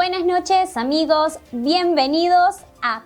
Buenas noches, amigos, bienvenidos a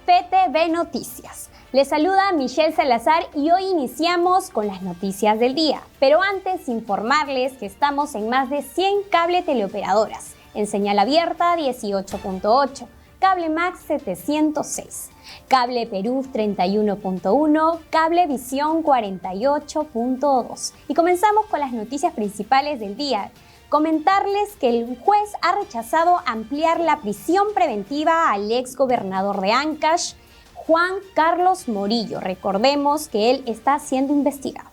PTV Noticias. Les saluda Michelle Salazar y hoy iniciamos con las noticias del día. Pero antes, informarles que estamos en más de 100 cable teleoperadoras, en señal abierta 18.8, Cable Max 706, Cable Perú 31.1, Cable Visión 48.2. Y comenzamos con las noticias principales del día. Comentarles que el juez ha rechazado ampliar la prisión preventiva al ex gobernador de Ancash, Juan Carlos Morillo. Recordemos que él está siendo investigado.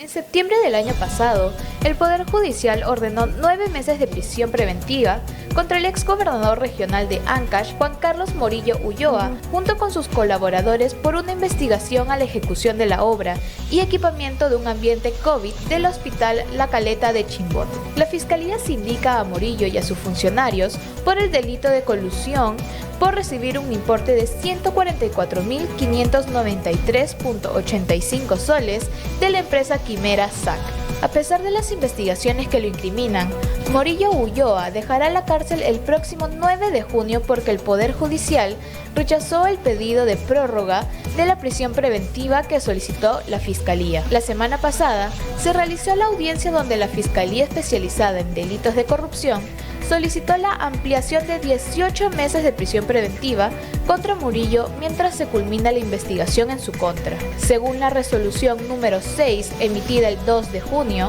En septiembre del año pasado, el Poder Judicial ordenó 9 meses de prisión preventiva contra el exgobernador regional de Ancash, Juan Carlos Morillo Ulloa, junto con sus colaboradores por una investigación a la ejecución de la obra y equipamiento de un ambiente COVID del Hospital La Caleta de Chimbote. La Fiscalía sindica a Morillo y a sus funcionarios por el delito de colusión por recibir un importe de 144.593.85 soles de la empresa Quimera SAC. A pesar de las investigaciones que lo incriminan, Morillo Ulloa dejará la cárcel el próximo 9 de junio porque el Poder Judicial rechazó el pedido de prórroga de la prisión preventiva que solicitó la Fiscalía. La semana pasada se realizó la audiencia donde la Fiscalía Especializada en Delitos de Corrupción solicitó la ampliación de 18 meses de prisión preventiva contra Morillo mientras se culmina la investigación en su contra. Según la resolución número 6 emitida el 2 de junio,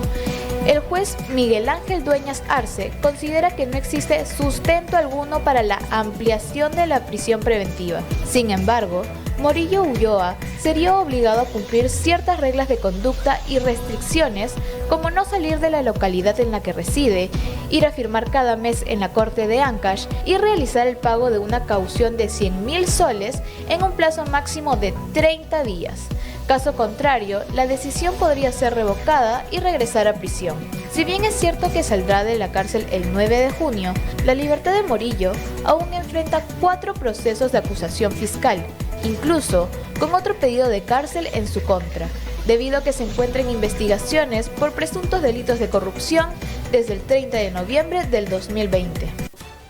el juez Miguel Ángel Dueñas Arce considera que no existe sustento alguno para la ampliación de la prisión preventiva. Sin embargo, Morillo Ulloa sería obligado a cumplir ciertas reglas de conducta y restricciones como no salir de la localidad en la que reside, ir a firmar cada mes en la corte de Ancash y realizar el pago de una caución de 100.000 soles en un plazo máximo de 30 días. Caso contrario, la decisión podría ser revocada y regresar a prisión. Si bien es cierto que saldrá de la cárcel el 9 de junio, la libertad de Morillo aún enfrenta 4 procesos de acusación fiscal, incluso con otro pedido de cárcel en su contra, debido a que se encuentra en investigaciones por presuntos delitos de corrupción desde el 30 de noviembre del 2020.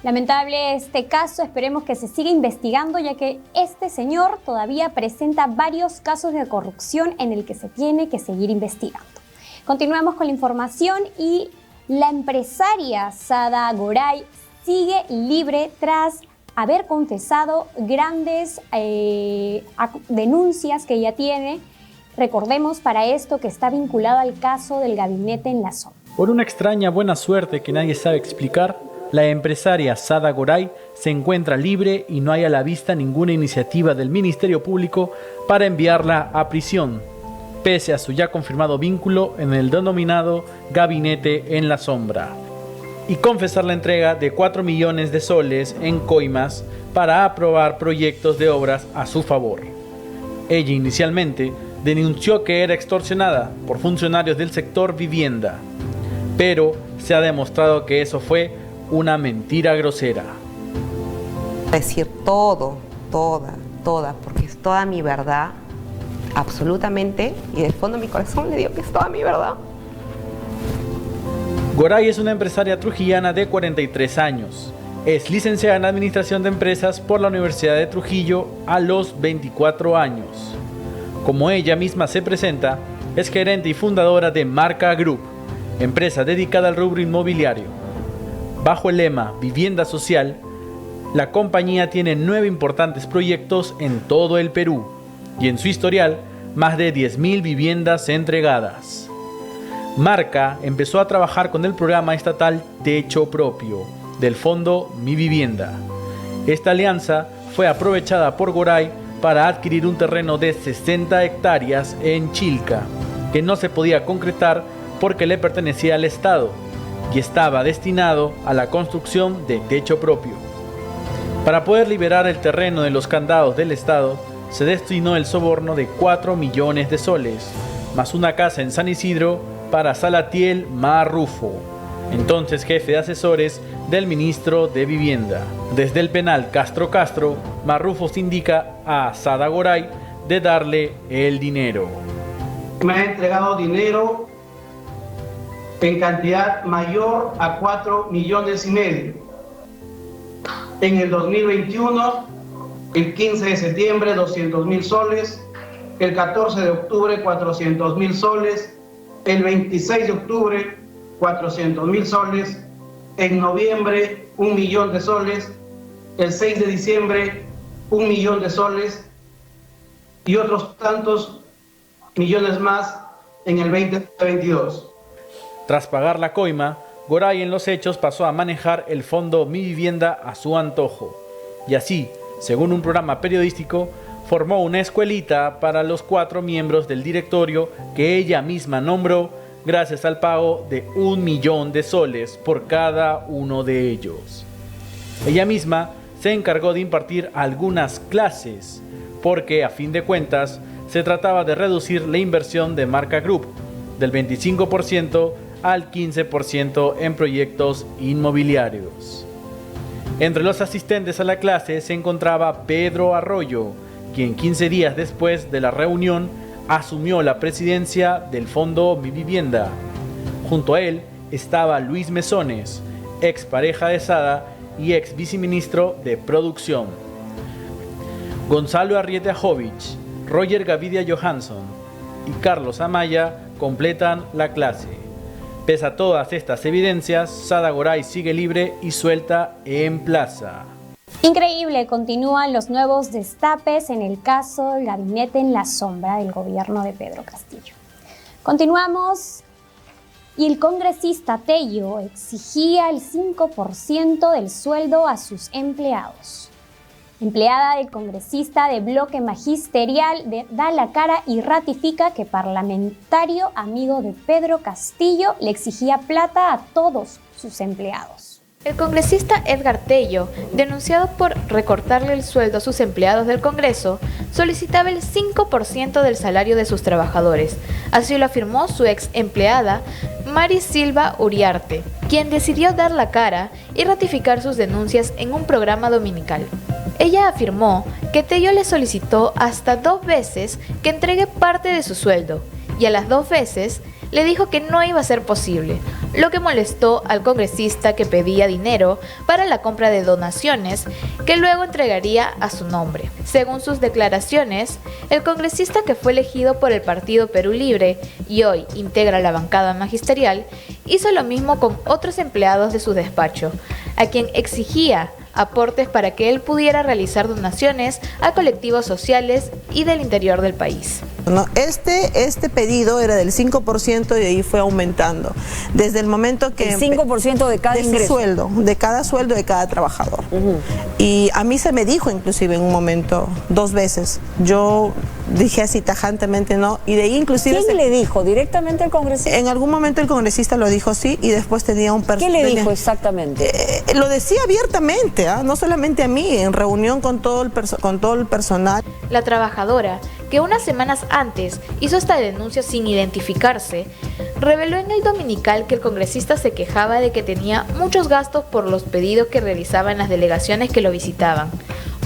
Lamentable este caso, esperemos que se siga investigando ya que este señor todavía presenta varios casos de corrupción en el que se tiene que seguir investigando. Continuamos con la información y la empresaria Sada Goray sigue libre tras haber confesado grandes denuncias que ella tiene. Recordemos para esto que está vinculado al caso del gabinete en la sombra. Por una extraña buena suerte que nadie sabe explicar, la empresaria Sada Goray se encuentra libre y no hay a la vista ninguna iniciativa del Ministerio Público para enviarla a prisión, pese a su ya confirmado vínculo en el denominado Gabinete en la Sombra, y confesar la entrega de 4 millones de soles en coimas para aprobar proyectos de obras a su favor. Ella inicialmente denunció que era extorsionada por funcionarios del sector vivienda, pero se ha demostrado que eso fue una mentira grosera. Decir toda, porque es toda mi verdad, absolutamente, y del fondo de mi corazón le digo que es toda mi verdad. Goray es una empresaria trujillana de 43 años. Es licenciada en Administración de Empresas por la Universidad de Trujillo a los 24 años. Como ella misma se presenta, es gerente y fundadora de Marca Group, empresa dedicada al rubro inmobiliario. Bajo el lema Vivienda Social, la compañía tiene 9 importantes proyectos en todo el Perú y en su historial, más de 10.000 viviendas entregadas. Marca empezó a trabajar con el programa estatal Techo Propio del Fondo Mi Vivienda. Esta alianza fue aprovechada por Goray para adquirir un terreno de 60 hectáreas en Chilca, que no se podía concretar porque le pertenecía al Estado y estaba destinado a la construcción de techo propio. Para poder liberar el terreno de los candados del Estado, se destinó el soborno de 4 millones de soles, más una casa en San Isidro para Salatiel Marrufo, entonces jefe de asesores del ministro de Vivienda. Desde el penal Castro, Marrufo indica a Sada Goray de darle el dinero. Me ha entregado dinero en cantidad mayor a 4,5 millones. En el 2021, el 15 de septiembre, 200.000 soles. El 14 de octubre, 400.000 soles. El 26 de octubre, 400.000 soles. En noviembre, 1 millón de soles. El 6 de diciembre, 1 millón de soles. Y otros tantos millones más en el 2022. Tras pagar la coima, Goray en los hechos pasó a manejar el fondo Mi Vivienda a su antojo. Y así, según un programa periodístico, formó una escuelita para los 4 miembros del directorio que ella misma nombró gracias al pago de 1 millón de soles por cada uno de ellos. Ella misma se encargó de impartir algunas clases, porque a fin de cuentas se trataba de reducir la inversión de Marca Group del 25% al 15% en proyectos inmobiliarios. Entre los asistentes a la clase se encontraba Pedro Arroyo, quien 15 días después de la reunión asumió la presidencia del Fondo Mi Vivienda. Junto a él estaba Luis Mesones, ex pareja de Sada y ex viceministro de Producción. Gonzalo Arrieta Jovich, Roger Gavidia Johansson y Carlos Amaya completan la clase. Pese a todas estas evidencias, Sada Goray sigue libre y suelta en plaza. Increíble, continúan los nuevos destapes en el caso del gabinete en la sombra del gobierno de Pedro Castillo. Continuamos. Y el congresista Tello exigía el 5% del sueldo a sus empleados. Empleada del congresista de Bloque Magisterial da la cara y ratifica que parlamentario amigo de Pedro Castillo le exigía plata a todos sus empleados. El congresista Edgar Tello, denunciado por recortarle el sueldo a sus empleados del Congreso, solicitaba el 5% del salario de sus trabajadores. Así lo afirmó su ex empleada, Mari Silva Uriarte, quien decidió dar la cara y ratificar sus denuncias en un programa dominical. Ella afirmó que Tello le solicitó hasta 2 veces que entregue parte de su sueldo, y a las 2 veces le dijo que no iba a ser posible, lo que molestó al congresista que pedía dinero para la compra de donaciones que luego entregaría a su nombre. Según sus declaraciones, el congresista que fue elegido por el Partido Perú Libre y hoy integra la bancada magisterial, hizo lo mismo con otros empleados de su despacho, a quien exigía aportes para que él pudiera realizar donaciones a colectivos sociales y del interior del país. No, este pedido era del 5% y de ahí fue aumentando. Desde el momento que... El 5% de cada ingreso. Sueldo, de cada sueldo de cada trabajador. Y a mí se me dijo inclusive en un momento, 2 veces. Yo dije así tajantemente no. Y de ahí inclusive... ¿Quién le dijo? ¿Directamente el congresista? En algún momento el congresista lo dijo sí y después tenía un personal... ¿Qué le dijo exactamente? Lo decía abiertamente, no solamente a mí, en reunión con todo el personal. La trabajadora, que unas semanas antes hizo esta denuncia sin identificarse, reveló en el dominical que el congresista se quejaba de que tenía muchos gastos por los pedidos que realizaba en las delegaciones que lo visitaban.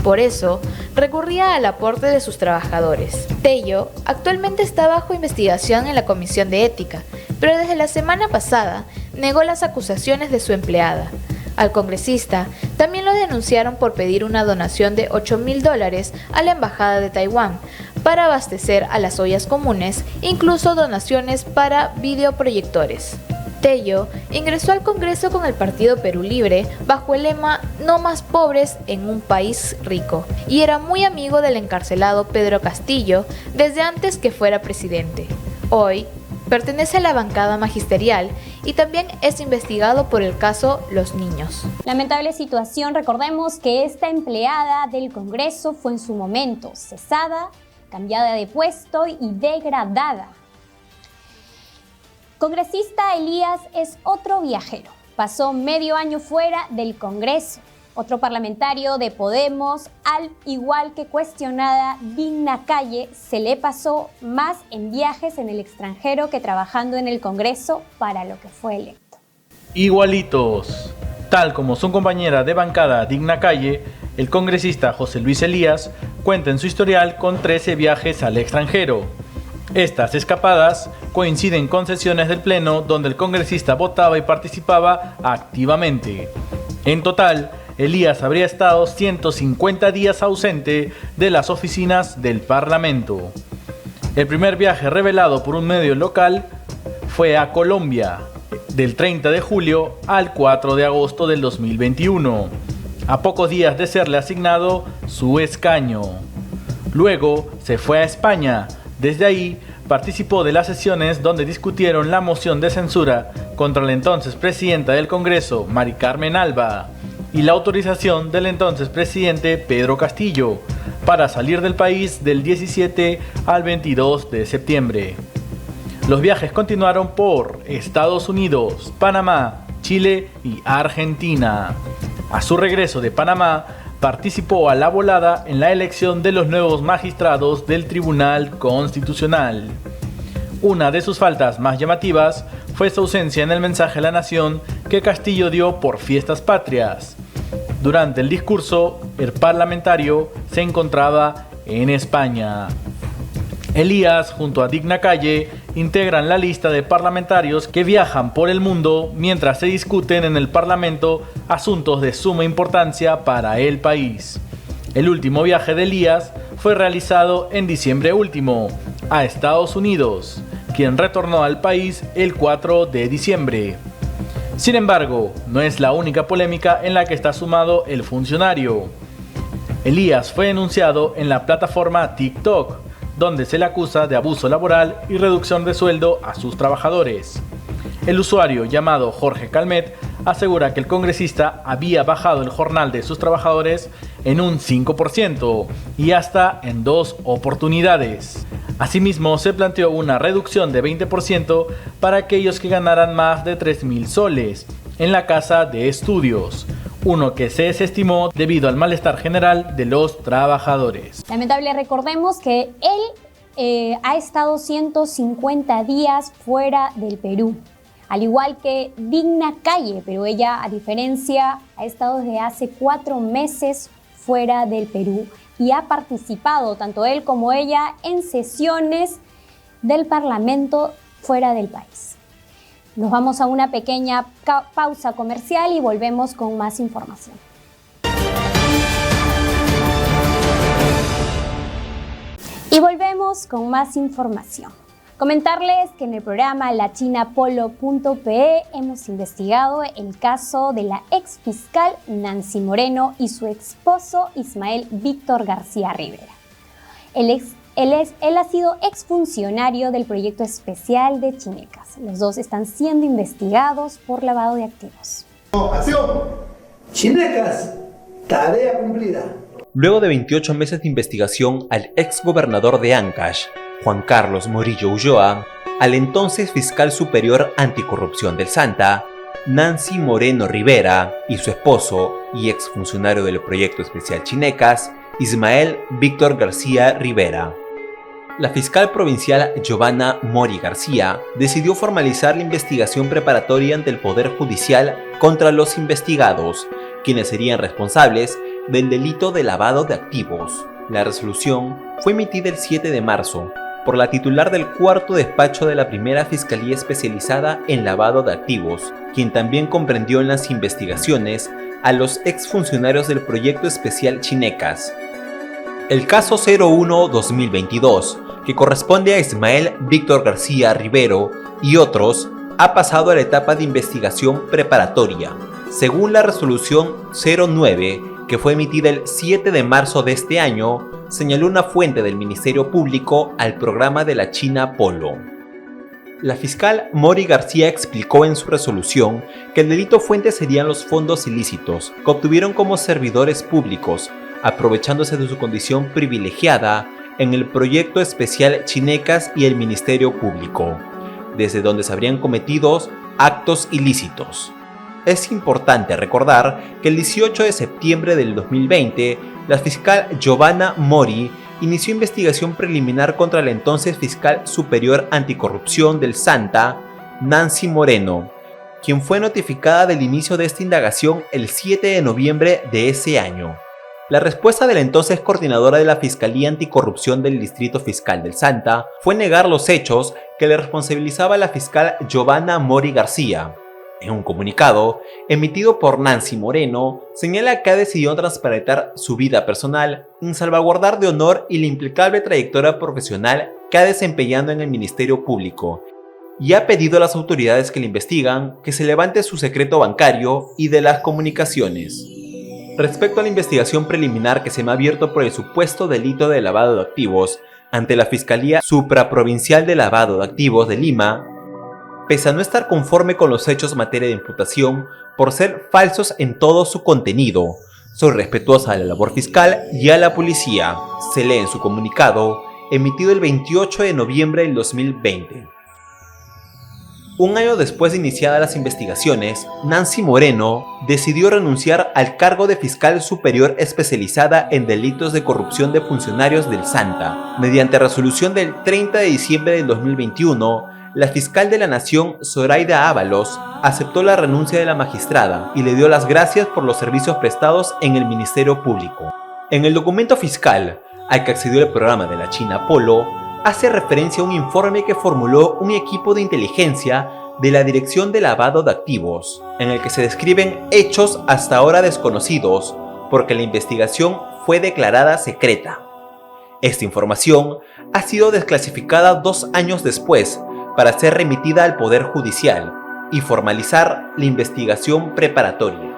Por eso, recurría al aporte de sus trabajadores. Tello actualmente está bajo investigación en la Comisión de Ética, pero desde la semana pasada negó las acusaciones de su empleada. Al congresista también lo denunciaron por pedir una donación de $8.000 a la Embajada de Taiwán para abastecer a las ollas comunes, incluso donaciones para videoproyectores. Tello ingresó al Congreso con el Partido Perú Libre bajo el lema "No más pobres en un país rico", y era muy amigo del encarcelado Pedro Castillo desde antes que fuera presidente. Hoy pertenece a la bancada magisterial y también es investigado por el caso Los Niños. Lamentable situación, recordemos que esta empleada del Congreso fue en su momento cesada, cambiada de puesto y degradada. Congresista Elías es otro viajero. Pasó medio año fuera del Congreso. Otro parlamentario de Podemos, al igual que cuestionada Digna Calle, se le pasó más en viajes en el extranjero que trabajando en el Congreso para lo que fue electo. Igualitos. Tal como su compañera de bancada Digna Calle, el congresista José Luis Elías cuenta en su historial con 13 viajes al extranjero. Estas escapadas coinciden con sesiones del Pleno donde el congresista votaba y participaba activamente. En total, Elías habría estado 150 días ausente de las oficinas del Parlamento. El primer viaje revelado por un medio local fue a Colombia, del 30 de julio al 4 de agosto del 2021, a pocos días de serle asignado su escaño. Luego se fue a España. Desde ahí participó de las sesiones donde discutieron la moción de censura contra la entonces presidenta del Congreso, Mari Carmen Alba, y la autorización del entonces presidente Pedro Castillo para salir del país del 17 al 22 de septiembre. Los viajes continuaron por Estados Unidos, Panamá, Chile y Argentina. A su regreso de Panamá, participó a la volada en la elección de los nuevos magistrados del Tribunal Constitucional. Una de sus faltas más llamativas fue su ausencia en el mensaje a la nación que Castillo dio por Fiestas Patrias. Durante el discurso, el parlamentario se encontraba en España. Elías, junto a Digna Calle, integran la lista de parlamentarios que viajan por el mundo mientras se discuten en el Parlamento asuntos de suma importancia para el país. El último viaje de Elías fue realizado en diciembre último, a Estados Unidos, quien retornó al país el 4 de diciembre. Sin embargo, no es la única polémica en la que está sumado el funcionario. Elías fue denunciado en la plataforma TikTok, donde se le acusa de abuso laboral y reducción de sueldo a sus trabajadores. El usuario, llamado Jorge Calmet, asegura que el congresista había bajado el jornal de sus trabajadores en un 5% y hasta en 2 oportunidades. Asimismo, se planteó una reducción de 20% para aquellos que ganaran más de 3.000 soles en la casa de estudios, uno que se desestimó debido al malestar general de los trabajadores. Lamentable, recordemos que él ha estado 150 días fuera del Perú, al igual que Digna Calle, pero ella, a diferencia, ha estado desde hace 4 meses fuera del Perú y ha participado, tanto él como ella, en sesiones del Parlamento fuera del país. Nos vamos a una pequeña pausa comercial y volvemos con más información. Y volvemos con más información. Comentarles que en el programa lachinapolo.pe hemos investigado el caso de la ex fiscal Nancy Moreno y su esposo Ismael Víctor García Rivera. Él ha sido exfuncionario del proyecto especial de Chinecas. Los dos están siendo investigados por lavado de activos. ¡Acción! Chinecas, tarea cumplida. Luego de 28 meses de investigación al exgobernador de Ancash, Juan Carlos Morillo Ulloa, al entonces fiscal superior anticorrupción del Santa, Nancy Moreno Rivera, y su esposo y exfuncionario del proyecto especial Chinecas, Ismael Víctor García Rivera. La fiscal provincial Giovanna Mori García decidió formalizar la investigación preparatoria ante el Poder Judicial contra los investigados, quienes serían responsables del delito de lavado de activos. La resolución fue emitida el 7 de marzo por la titular del cuarto despacho de la primera Fiscalía Especializada en Lavado de Activos, quien también comprendió en las investigaciones a los exfuncionarios del proyecto especial Chinecas. El caso 01-2022, que corresponde a Ismael Víctor García Rivero y otros, ha pasado a la etapa de investigación preparatoria, según la resolución 09, que fue emitida el 7 de marzo de este año, señaló una fuente del Ministerio Público al programa de la China Polo. La fiscal Mori García explicó en su resolución que el delito fuente serían los fondos ilícitos que obtuvieron como servidores públicos, aprovechándose de su condición privilegiada en el proyecto especial Chinecas y el Ministerio Público, desde donde se habrían cometido actos ilícitos. Es importante recordar que el 18 de septiembre del 2020, la fiscal Giovanna Mori inició investigación preliminar contra la entonces fiscal superior anticorrupción del Santa, Nancy Moreno, quien fue notificada del inicio de esta indagación el 7 de noviembre de ese año. La respuesta de la entonces coordinadora de la Fiscalía Anticorrupción del Distrito Fiscal del Santa fue negar los hechos que le responsabilizaba a la fiscal Giovanna Mori García. En un comunicado emitido por Nancy Moreno, señala que ha decidido transparentar su vida personal en salvaguardar de honor y la impecable trayectoria profesional que ha desempeñado en el Ministerio Público, y ha pedido a las autoridades que le investigan que se levante su secreto bancario y de las comunicaciones. Respecto a la investigación preliminar que se me ha abierto por el supuesto delito de lavado de activos ante la Fiscalía Supraprovincial de Lavado de Activos de Lima, pese a no estar conforme con los hechos en materia de imputación por ser falsos en todo su contenido, soy respetuosa de la labor fiscal y a la policía, se lee en su comunicado emitido el 28 de noviembre del 2020. Un año después de iniciadas las investigaciones, Nancy Moreno decidió renunciar al cargo de fiscal superior especializada en delitos de corrupción de funcionarios del Santa. Mediante resolución del 30 de diciembre del 2021, la fiscal de la Nación, Zoraida Ábalos, aceptó la renuncia de la magistrada y le dio las gracias por los servicios prestados en el Ministerio Público. En el documento fiscal, al que accedió el programa de la China Polo, hace referencia a un informe que formuló un equipo de inteligencia de la Dirección de Lavado de Activos, en el que se describen hechos hasta ahora desconocidos, porque la investigación fue declarada secreta. Esta información ha sido desclasificada 2 años después para ser remitida al Poder Judicial y formalizar la investigación preparatoria.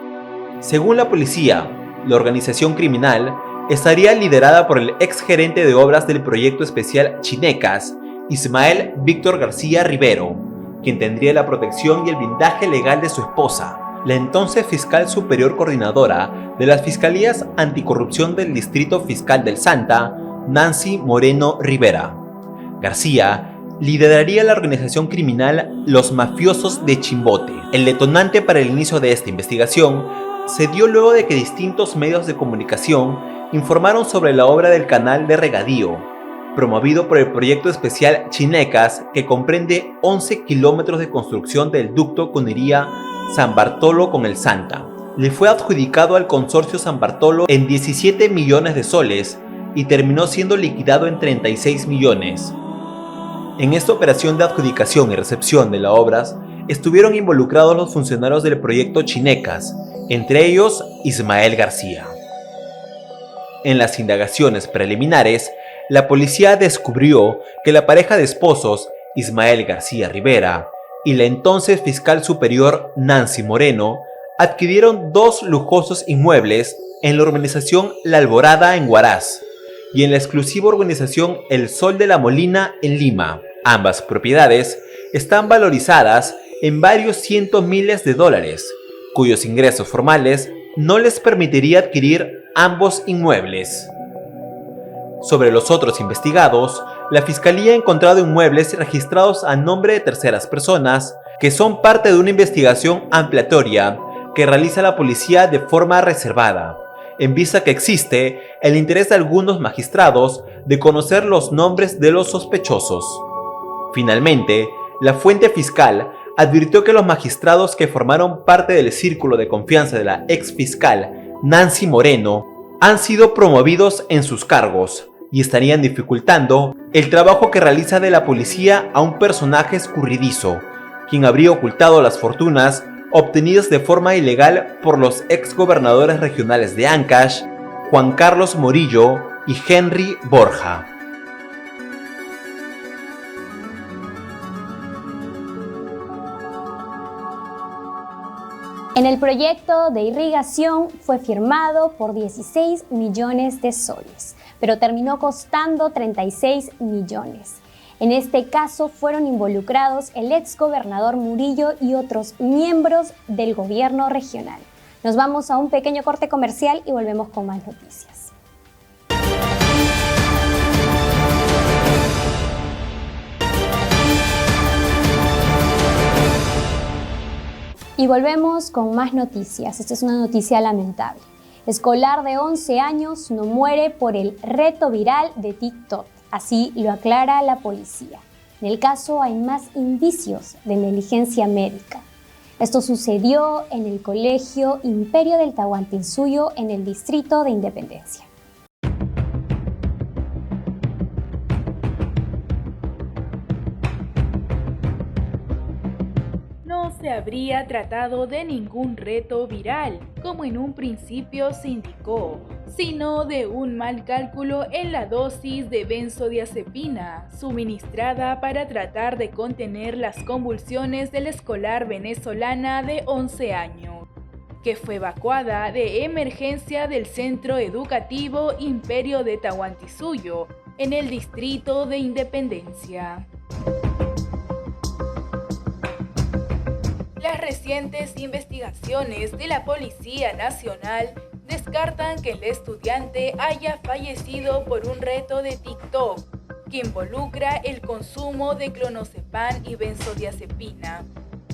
Según la policía, la organización criminal estaría liderada por el exgerente de obras del proyecto especial Chinecas, Ismael Víctor García Rivero, quien tendría la protección y el blindaje legal de su esposa, la entonces fiscal superior coordinadora de las Fiscalías Anticorrupción del Distrito Fiscal del Santa, Nancy Moreno Rivera. García lideraría la organización criminal Los Mafiosos de Chimbote. El detonante para el inicio de esta investigación se dio luego de que distintos medios de comunicación informaron sobre la obra del canal de regadío, promovido por el proyecto especial Chinecas, que comprende 11 kilómetros de construcción del ducto que uniría San Bartolo con el Santa. Le fue adjudicado al consorcio San Bartolo en 17 millones de soles y terminó siendo liquidado en 36 millones. En esta operación de adjudicación y recepción de las obras estuvieron involucrados los funcionarios del proyecto Chinecas, entre ellos Ismael García. En las indagaciones preliminares, la policía descubrió que la pareja de esposos, Ismael García Rivera y la entonces fiscal superior Nancy Moreno, adquirieron 2 lujosos inmuebles en la urbanización La Alborada en Huaraz y en la exclusiva urbanización El Sol de la Molina en Lima. Ambas propiedades están valorizadas en varios cientos miles de dólares, cuyos ingresos formales no les permitiría adquirir ambos inmuebles. Sobre los otros investigados, la Fiscalía ha encontrado inmuebles registrados a nombre de terceras personas que son parte de una investigación ampliatoria que realiza la policía de forma reservada, en vista que existe el interés de algunos magistrados de conocer los nombres de los sospechosos. Finalmente, la fuente fiscal advirtió que los magistrados que formaron parte del círculo de confianza de la ex fiscal Nancy Moreno han sido promovidos en sus cargos y estarían dificultando el trabajo que realiza de la policía a un personaje escurridizo, quien habría ocultado las fortunas obtenidas de forma ilegal por los ex gobernadores regionales de Ancash, Juan Carlos Morillo y Henry Borja. En el proyecto de irrigación fue firmado por 16 millones de soles, pero terminó costando 36 millones. En este caso fueron involucrados el exgobernador Murillo y otros miembros del gobierno regional. Nos vamos a un pequeño corte comercial y volvemos con más noticias. Y volvemos con más noticias. Esta es una noticia lamentable. Escolar de 11 años no muere por el reto viral de TikTok. Así lo aclara la policía. En el caso hay más indicios de negligencia médica. Esto sucedió en el colegio Imperio del Tahuantinsuyo en el distrito de Independencia. No se habría tratado de ningún reto viral, como en un principio se indicó, sino de un mal cálculo en la dosis de benzodiazepina suministrada para tratar de contener las convulsiones de la escolar venezolana de 11 años, que fue evacuada de emergencia del Centro Educativo Imperio de Tahuantinsuyo, en el distrito de Independencia. Las recientes investigaciones de la Policía Nacional descartan que el estudiante haya fallecido por un reto de TikTok que involucra el consumo de clonazepam y benzodiazepina,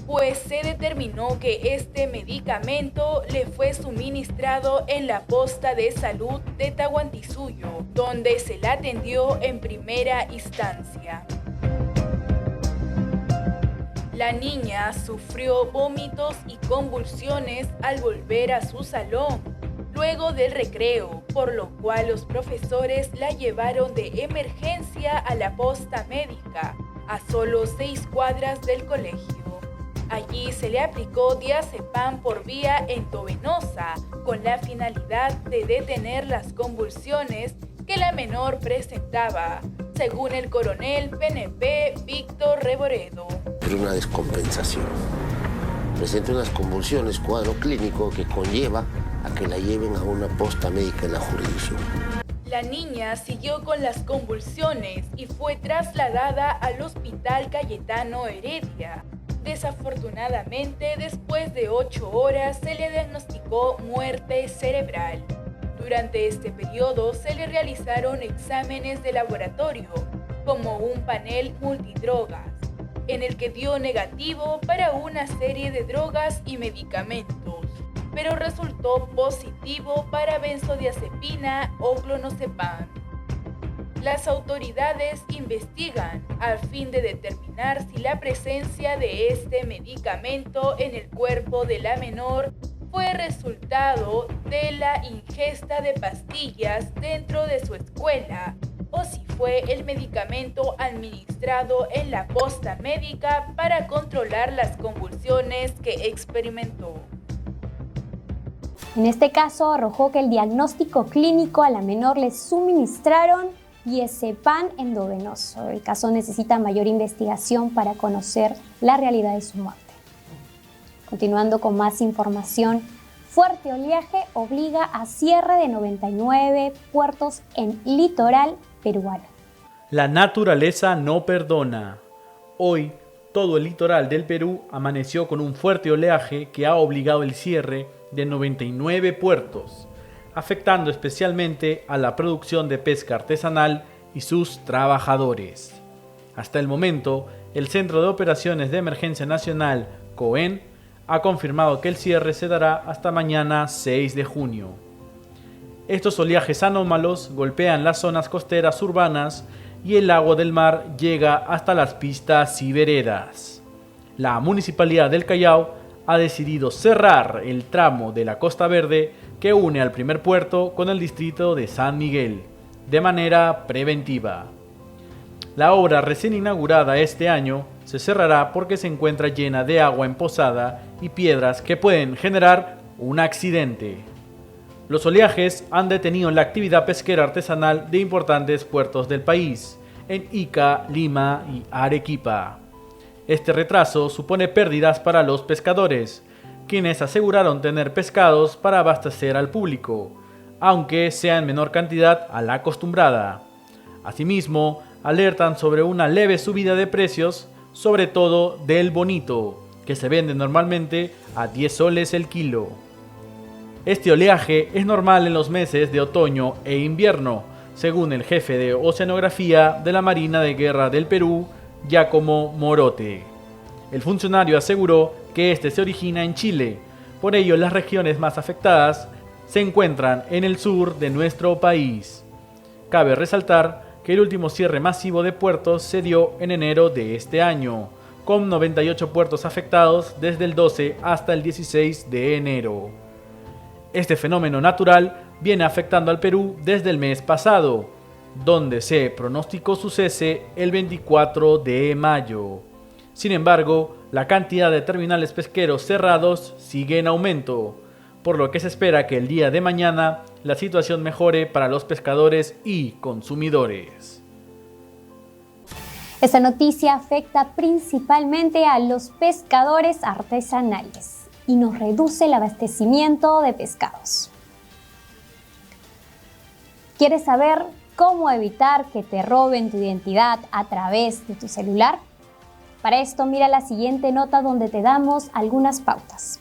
pues se determinó que este medicamento le fue suministrado en la posta de salud de Tahuantinsuyo, donde se la atendió en primera instancia. La niña sufrió vómitos y convulsiones al volver a su salón, luego del recreo, por lo cual los profesores la llevaron de emergencia a la posta médica, a solo 6 cuadras del colegio. Allí se le aplicó diazepam por vía endovenosa, con la finalidad de detener las convulsiones que la menor presentaba, según el coronel PNP Víctor Reboredo. Una descompensación. Presenta unas convulsiones, cuadro clínico que conlleva a que la lleven a una posta médica en la jurisdicción. La niña siguió con las convulsiones y fue trasladada al Hospital Cayetano Heredia. Desafortunadamente, después de 8 horas se le diagnosticó muerte cerebral. Durante este periodo se le realizaron exámenes de laboratorio, como un panel multidrogas, en el que dio negativo para una serie de drogas y medicamentos, pero resultó positivo para benzodiazepina o clonazepam. Las autoridades investigan a fin de determinar si la presencia de este medicamento en el cuerpo de la menor fue resultado de la ingesta de pastillas dentro de su escuela o si fue el medicamento administrado en la posta médica para controlar las convulsiones que experimentó. En este caso arrojó que el diagnóstico clínico a la menor le suministraron diazepam endovenoso. El caso necesita mayor investigación para conocer la realidad de su muerte. Continuando con más información, fuerte oleaje obliga a cierre de 99 puertos en litoral peruano. La naturaleza no perdona. Hoy, todo el litoral del Perú amaneció con un fuerte oleaje que ha obligado el cierre de 99 puertos, afectando especialmente a la producción de pesca artesanal y sus trabajadores. Hasta el momento, el Centro de Operaciones de Emergencia Nacional, COEN, ha confirmado que el cierre se dará hasta mañana 6 de junio. Estos oleajes anómalos golpean las zonas costeras urbanas y el agua del mar llega hasta las pistas y veredas. La Municipalidad del Callao ha decidido cerrar el tramo de la Costa Verde que une al primer puerto con el distrito de San Miguel, de manera preventiva. La obra recién inaugurada este año se cerrará porque se encuentra llena de agua emposada y piedras que pueden generar un accidente. Los oleajes han detenido la actividad pesquera artesanal de importantes puertos del país, en Ica, Lima y Arequipa. Este retraso supone pérdidas para los pescadores, quienes aseguraron tener pescados para abastecer al público, aunque sea en menor cantidad a la acostumbrada. Asimismo, alertan sobre una leve subida de precios, sobre todo del bonito, que se vende normalmente a 10 soles el kilo. Este oleaje es normal en los meses de otoño e invierno, según el jefe de Oceanografía de la Marina de Guerra del Perú, Giacomo Morote. El funcionario aseguró que este se origina en Chile, por ello las regiones más afectadas se encuentran en el sur de nuestro país. Cabe resaltar que el último cierre masivo de puertos se dio en enero de este año, con 98 puertos afectados desde el 12 hasta el 16 de enero. Este fenómeno natural viene afectando al Perú desde el mes pasado, donde se pronosticó su cese el 24 de mayo. Sin embargo, La cantidad de terminales pesqueros cerrados sigue en aumento, por lo que se espera que el día de mañana la situación mejore para los pescadores y consumidores. Esta noticia afecta principalmente a los pescadores artesanales y nos reduce el abastecimiento de pescados. ¿Quieres saber cómo evitar que te roben tu identidad a través de tu celular? Para esto, mira la siguiente nota donde te damos algunas pautas.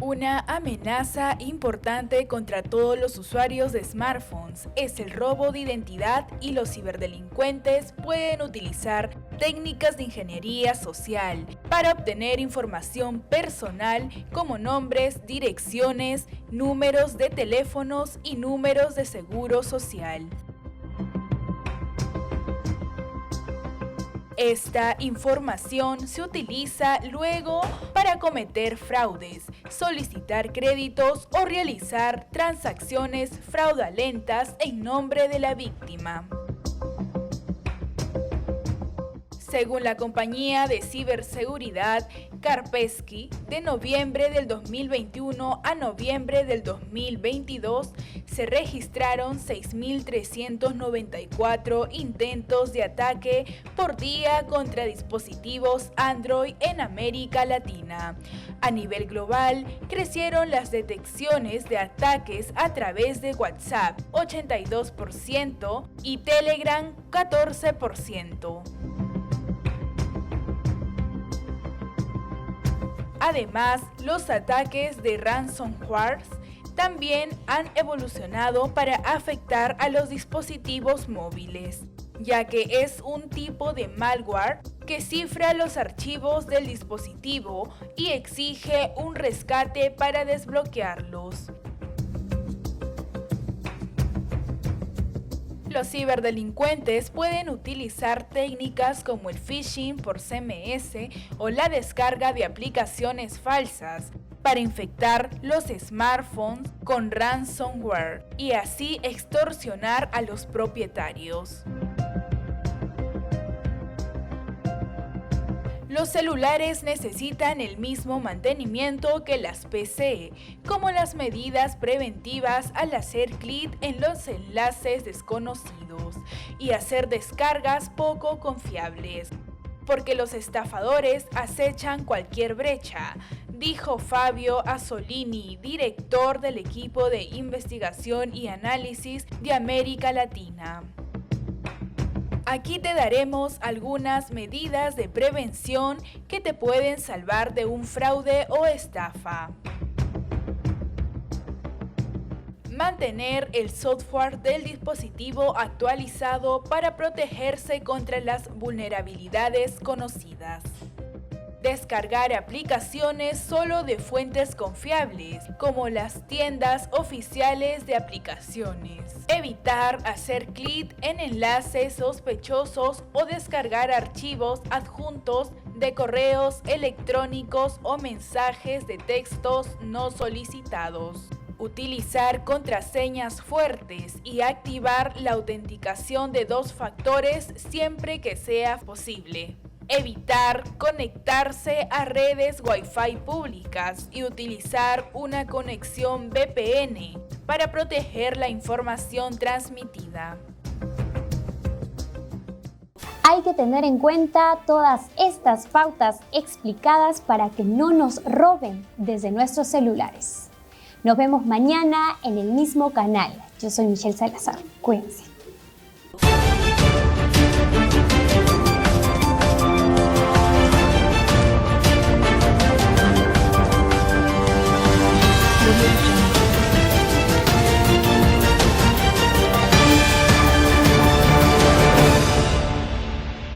Una amenaza importante contra todos los usuarios de smartphones es el robo de identidad, y los ciberdelincuentes pueden utilizar técnicas de ingeniería social para obtener información personal como nombres, direcciones, números de teléfonos y números de seguro social. Esta información se utiliza luego para cometer fraudes, solicitar créditos o realizar transacciones fraudulentas en nombre de la víctima. Según la compañía de ciberseguridad Kaspersky, de noviembre del 2021 a noviembre del 2022 se registraron 6.394 intentos de ataque por día contra dispositivos Android en América Latina. A nivel global, crecieron las detecciones de ataques a través de WhatsApp 82% y Telegram 14%. Además, los ataques de ransomware también han evolucionado para afectar a los dispositivos móviles, ya que es un tipo de malware que cifra los archivos del dispositivo y exige un rescate para desbloquearlos. Los ciberdelincuentes pueden utilizar técnicas como el phishing por SMS o la descarga de aplicaciones falsas para infectar los smartphones con ransomware y así extorsionar a los propietarios. Los celulares necesitan el mismo mantenimiento que las PC, como las medidas preventivas al hacer clic en los enlaces desconocidos y hacer descargas poco confiables, porque los estafadores acechan cualquier brecha, dijo Fabio Azzolini, director del equipo de investigación y análisis de América Latina. Aquí te daremos algunas medidas de prevención que te pueden salvar de un fraude o estafa. Mantener el software del dispositivo actualizado para protegerse contra las vulnerabilidades conocidas. Descargar aplicaciones solo de fuentes confiables, como las tiendas oficiales de aplicaciones. Evitar hacer clic en enlaces sospechosos o descargar archivos adjuntos de correos electrónicos o mensajes de textos no solicitados. Utilizar contraseñas fuertes y activar la autenticación de 2 factores siempre que sea posible. Evitar conectarse a redes Wi-Fi públicas y utilizar una conexión VPN para proteger la información transmitida. Hay que tener en cuenta todas estas pautas explicadas para que no nos roben desde nuestros celulares. Nos vemos mañana en el mismo canal. Yo soy Michelle Salazar. Cuídense.